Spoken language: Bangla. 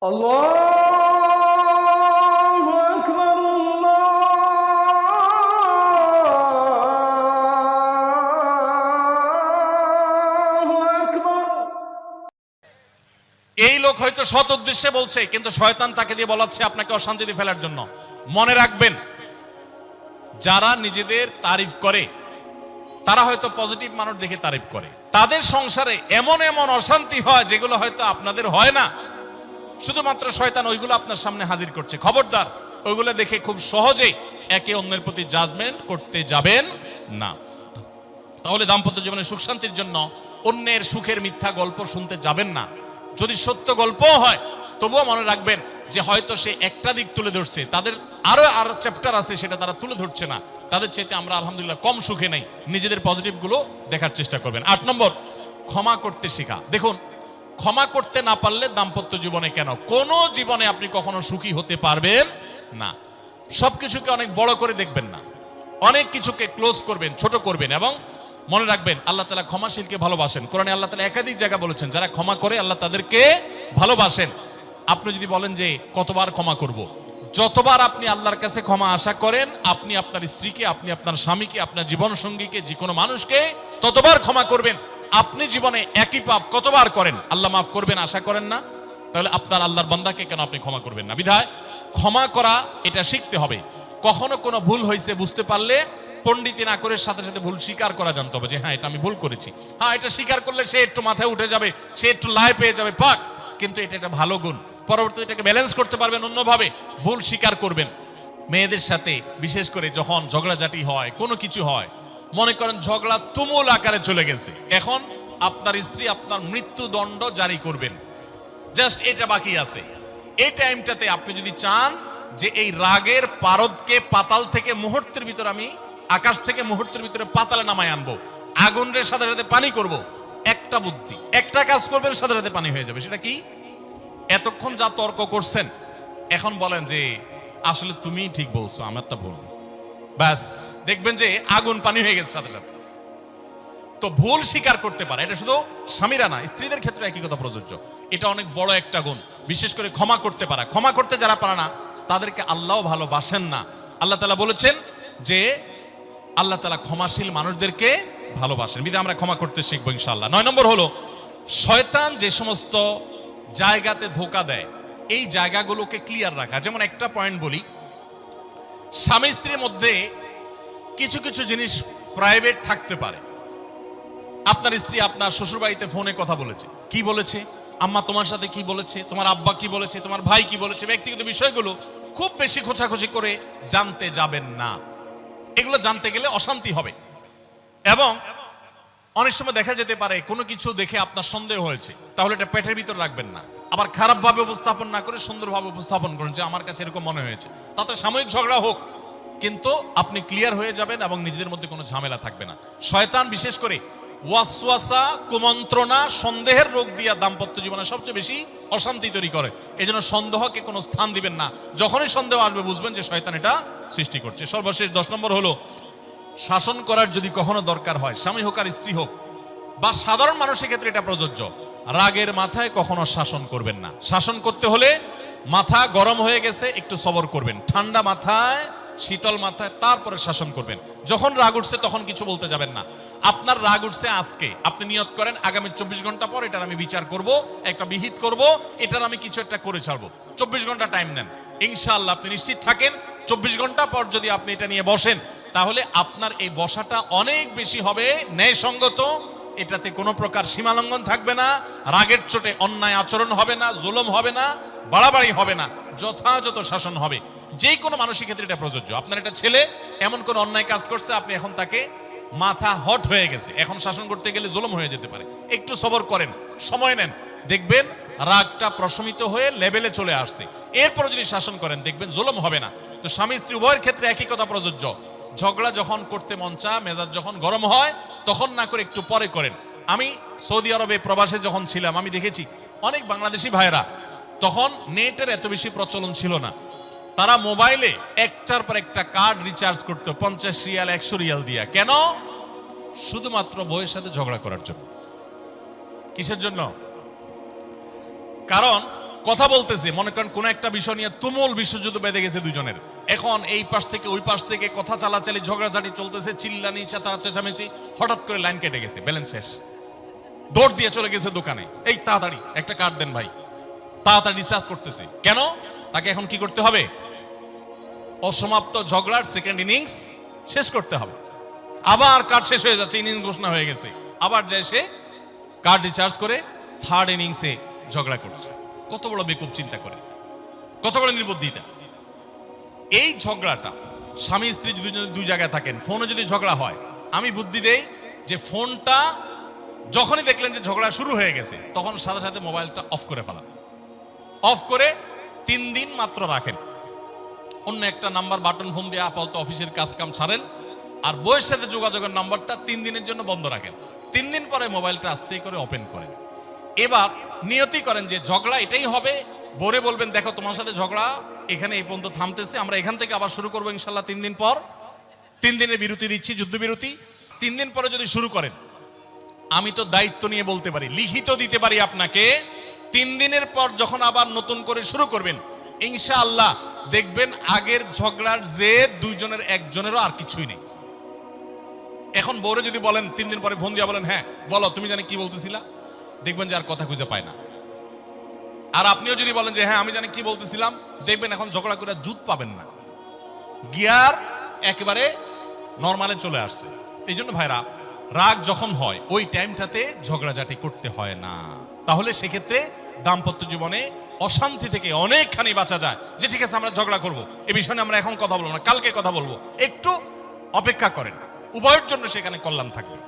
আল্লাহু আকবার, আল্লাহু আকবার। এই লোক হয়তো সৎ উদ্দেশ্যে বলছে, কিন্তু শয়তান তাকে দিয়ে বলাচ্ছে আপনাকে অশান্তিতে ফেলার জন্য। মনে রাখবেন, যারা নিজেদের তারিফ করে তারা হয়তো পজিটিভ মানুষ দেখে তারিফ করে, তাদের সংসারে এমন এমন অশান্তি হয় যেগুলো হয়তো আপনাদের হয় না। শুধুমাত্র শয়তান ওইগুলো আপনার সামনে হাজির করছে। খবরদার, ওইগুলো দেখে খুব সহজেই একে অন্যের প্রতি জাজমেন্ট করতে যাবেন না। তাহলে দাম্পত্য জীবনে সুখ শান্তির জন্য অন্যের সুখের মিথ্যা গল্প শুনতে যাবেন না। যদি সত্য গল্পও হয় তবুও মনে রাখবেন যে হয়তো সে একটা দিক তুলে ধরছে, তাদের আরো চ্যাপ্টার আছে সেটা তারা তুলে ধরছে না। তাদের চাইতে আমরা আলহামদুলিল্লাহ কম সুখে নেই। নিজেদের পজিটিভ গুলো দেখার চেষ্টা করবেন। 8 নম্বর, ক্ষমা করতে শেখা। দেখুন, ক্ষমা করতে না পারলে দাম্পত্য জীবনে কেন কোন জীবনে আপনি কখনো সুখী হতে পারবেন না। সবকিছুকে অনেক বড় করে দেখবেন না, অনেক কিছুকে ক্লোজ করবেন, ছোট করবেন। এবং মনে রাখবেন, আল্লাহ তাআলা ক্ষমাশীলকে ভালোবাসেন। কোরআনে আল্লাহ তাআলা একাধিক জায়গা বলেছেন, যারা ক্ষমা করে আল্লাহ তাদেরকে ভালোবাসেন। আপনি যদি বলেন যে কতবার ক্ষমা করব, যতবার আপনি আল্লাহর কাছে ক্ষমা আশা করেন, আপনি আপনার স্ত্রীকে, আপনি আপনার স্বামীকে, আপনার জীবন সঙ্গীকে, যে কোনো মানুষকে ততবার ক্ষমা করবেন। আপনি জীবনে একই পাপ কতবার করেন আল্লাহ মাফ করবেন আশা করেন না? তাহলে আপনার আল্লাহর বান্দাকে কেন আপনি ক্ষমা করবেন না? বিধায় ক্ষমা করা এটা শিখতে হবে। কখনো কোনো ভুল হয়েছে বুঝতে পারলে পণ্ডিতি না করে সাথে সাথে ভুল স্বীকার করা জানতে হবে, যে হ্যাঁ এটা আমি ভুল করেছি। হ্যাঁ, এটা স্বীকার করলে সে একটু মাথায় উঠে যাবে, সে একটু লাই পেয়ে যাবে, পাক। কিন্তু এটা একটা ভালো গুণ। পরবর্তীতে এটাকে ব্যালেন্স করতে পারবেন অন্যভাবে। ভুল স্বীকার করবেন। মেয়েদের সাথে বিশেষ করে যখন ঝগড়াঝাটি হয়, কোনো কিছু হয়, মনে করেন ঝগড়া তুমুল আকারে চলে গেছে, এখন আপনার স্ত্রী আপনার মৃত্যুদণ্ড জারি করবেন, জাস্ট এটা বাকি আছে। এই টাইমটাতে আপনি যদি চান যে এই রাগের পারদকে পাতাল থেকে মুহূর্তের ভিতর, আমি আকাশ থেকে মুহূর্তের ভিতরে পাতালে নামায় আনবো, আগুনের সাথে সাথে পানি করব, একটা বুদ্ধি, একটা কাজ করবেন, সাথে সাথে পানি হয়ে যাবে। সেটা কি? এতক্ষণ যা তর্ক করছেন, এখন বলেন যে আসলে তুমি ঠিক বলছো, আমারটা ভুল। ব্যাস, দেখবেন যে আগুন পানি হয়ে গেছে সাথে সাথে। তো ভুল স্বীকার করতে পারে, এটা শুধু স্বামীরা না, স্ত্রীদের ক্ষেত্রে একই কথা প্রযোজ্য। এটা অনেক বড় একটা গুণ। বিশেষ করে ক্ষমা করতে পারা। ক্ষমা করতে যারা পারে না তাদেরকে আল্লাহ ভালোবাসেন না। আল্লাহ তাআলা বলেছেন যে আল্লাহ তাআলা ক্ষমাশীল মানুষদেরকে ভালোবাসেন। বিধায় আমরা ক্ষমা করতে শিখবো ইনশাআল্লাহ। 9 নম্বর হলো, শয়তান যে সমস্ত জায়গাতে ধোঁকা দেয় এই জায়গাগুলোকে ক্লিয়ার রাখা। যেমন একটা পয়েন্ট বলি, স্বামী স্ত্রীর মধ্যে কিছু কিছু জিনিস প্রাইভেট থাকতে পারে। আপনার স্ত্রী আপনার শ্বশুর বাড়িতে ফোনে কথা বলেছে, কি বলেছে, আম্মা তোমার সাথে কি বলেছে, তোমার আব্বা কি বলেছে, তোমার ভাই কি বলেছে, ব্যক্তিগত বিষয়গুলো খুব বেশি খোঁচাখুচি করে জানতে যাবেন না। এগুলো জানতে গেলে অশান্তি হবে। এবং অনেক সময় দেখা যেতে পারে কোনো কিছু দেখে আপনার সন্দেহ হয়েছে, তাহলে এটা পেটের ভিতর রাখবেন না। আবার খারাপভাবে উপস্থাপন না করে সুন্দরভাবে উপস্থাপন করুন যে আমার কাছে এরকম মনে হয়েছে। তাতে সাময়িক ঝগড়া হোক, কিন্তু আপনি ক্লিয়ার হয়ে যাবেন এবং নিজেদের মধ্যে কোনো ঝামেলা থাকবে না। শয়তান বিশেষ করে ওয়াসওয়াসা, কুমন্ত্রণা, সন্দেহের রোগ দিয়া দাম্পত্য জীবনে সবচেয়ে বেশি অশান্তি তৈরি করে। এজন্য সন্দেহকে কোনো স্থান দিবেন না। যখনই সন্দেহ আসবে বুঝবেন যে শয়তান এটা সৃষ্টি করছে। সর্বশেষ 10 নম্বর হলো, শাসন করার যদি কখনো দরকার হয়, স্বামী হোক আর স্ত্রী হোক বা সাধারণ মানুষের ক্ষেত্রে এটা প্রযোজ্য, রাগের মাথায় কখনো শাসন করবেন না। শাসন করতে হলে মাথা গরম হয়ে গেছে একটু সবর করবেন, ঠান্ডা মাথায়, শীতল মাথায় তারপরে শাসন করবেন। যখন রাগ উঠছে তখন কিছু বলতে যাবেন না। আপনার রাগ উঠছে আজকে, আপনি নিয়ত করেন আগামী 24 ঘন্টা পর এটার আমি বিচার করব, একটা বিহিত করব, এটার আমি কিছু একটা করে ছাড়বো। 24 ঘন্টা টাইম নেন, ইনশাআল্লাহ আপনি নিশ্চিত থাকেন 24 ঘন্টা পর যদি আপনি এটা নিয়ে বসেন, তাহলে আপনার এই বসাটা অনেক বেশি হবে ন্যায়সঙ্গত। এটাতে কোনো প্রকার সীমালঙ্ঘন থাকবে না, রাগের চোটে অন্যায় আচরণ হবে না, জুলুম হবে না, বাড়াবাড়ি হবে না, যথাযথ শাসন হবে। যে কোনো মানুষের ক্ষেত্রে এটা প্রযোজ্য। আপনার একটা ছেলে এমন কোন অন্যায় কাজ করছে, আপনি এখন তাকে মাথা হট হয়ে গেছে, এখন শাসন করতে গেলে জুলুম হয়ে যেতে পারে। একটু সবর করেন, সময় নেন, দেখবেন রাগটা প্রশমিত হয়ে লেভেলে চলে আসছে। এরপর যদি শাসন করেন দেখবেন জুলুম হবে না। তো স্বামী স্ত্রী উভয়ের ক্ষেত্রে একই কথা প্রযোজ্য। ঝগড়া যখন করতে মন চায়, মেজাজ যখন গরম হয়, তখন না করে একটু পরে করেন। আমি সৌদি আরবে প্রবাসে যখন ছিলাম, আমি দেখেছি অনেক বাংলাদেশি ভাইরা, তখন নেটের এত বেশি প্রচলন ছিল না, তারা মোবাইলে একটার পর একটা কার্ড রিচার্জ করতো 50 রিয়াল 100 রিয়াল দিয়া। কেন? শুধুমাত্র বউয়ের সাথে ঝগড়া করার জন্য। কিসের জন্য? কারণ কথা বলতেছে, মনে করেন কোন একটা বিষয় নিয়ে তুমুল বিশ্বযুদ্ধ বেঁধে গেছে দুজনের, এখন এই পাশ থেকে ওই পাশ থেকে কথা চালাচালি ঝগড়াঝাটি চলতেছে, চিল্লানি চেঁচামেচি, হঠাৎ করে লাইন কেটে গেছে, ব্যালেন্স শেষ, দৌড় দিয়ে চলে গেছে দোকানে, এই তাড়াতাড়ি একটা কার্ড দেন ভাই, তাড়াতাড়ি রিচার্জ করতেছে। কেন? তাকে এখন কি করতে হবে? অসমাপ্ত ঝগড়ার সেকেন্ড ইনিংস শেষ করতে হবে। আবার কার্ড শেষ হয়ে যাচ্ছে, ইনিংস ঘোষণা হয়ে গেছে, আবার যায় সে কার্ড রিচার্জ করে থার্ড ইনিংসে ঝগড়া করছে। কত বড় বেকুব চিন্তা করে, কত বড় নির্বুদ্ধিতা। এই ঝগড়াটা স্বামী স্ত্রী যদি দুই জায়গায় থাকেন, ফোনে যদি ঝগড়া হয়, আমি বুদ্ধি দেই যে ফোনটা যখনই দেখলেন যে ঝগড়া শুরু হয়ে গেছে, তখন সাথে সাথে মোবাইলটা অফ করে ফেলান। অফ করে 3 দিন মাত্র রাখেন, অন্য একটা নাম্বার বাটন ফোন দিয়ে আপাতত অফিসের কাজ কাম ছাড়েন, আর বইয়ের সাথে যোগাযোগের নাম্বারটা 3 দিনের জন্য বন্ধ রাখেন। 3 দিন পরে মোবাইলটা আস্তে করে ওপেন করেন। এবার নিয়তি করেন যে ঝগড়া এটাই হবে, বরে বলবেন দেখো তোমার সাথে ঝগড়া এখানে এই পর্যন্ত থামতেছে, আমরা এখান থেকে আবার শুরু করবো ইনশাল্লাহ 3 দিন পর। 3 দিনের বিরতি দিচ্ছি, যুদ্ধবিরতি। 3 দিন পরে যদি শুরু করেন, আমি তো দায়িত্ব নিয়ে বলতে পারি, লিখিত দিতে পারি আপনাকে, 3 দিনের পর যখন আবার নতুন করে শুরু করবেন, ইনশাআল্লাহ দেখবেন আগের ঝগড়ার যে দুইজনের একজনেরও আর কিছুই নেই। এখন বউরে যদি বলেন 3 দিন পরে ফোন দিয়া বলেন, হ্যাঁ বলো তুমি জানি কি বলতেছিলা, দেখবেন যে আর কথা খুঁজে পায় না। আর আপনিও যদি বলেন যে হ্যাঁ আমি জানি কি বলতেছিলাম, দেখবেন এখন ঝগড়া করে জুত পাবেন না, গিয়ার একেবারে নরমালে চলে আসছে। এই জন্য ভাইরা, রাগ যখন হয় ওই টাইমটাতে ঝগড়াঝাটি করতে হয় না, তাহলে সেক্ষেত্রে দাম্পত্য জীবনে অশান্তি থেকে অনেকখানি বাঁচা যায়। যে ঠিক আছে আমরা ঝগড়া করব, এই বিষয়ে আমরা এখন কথা বলবো না, কালকে কথা বলবো, একটু অপেক্ষা করেন, উভয়ের জন্য সেখানে কল্যাণ থাকবে।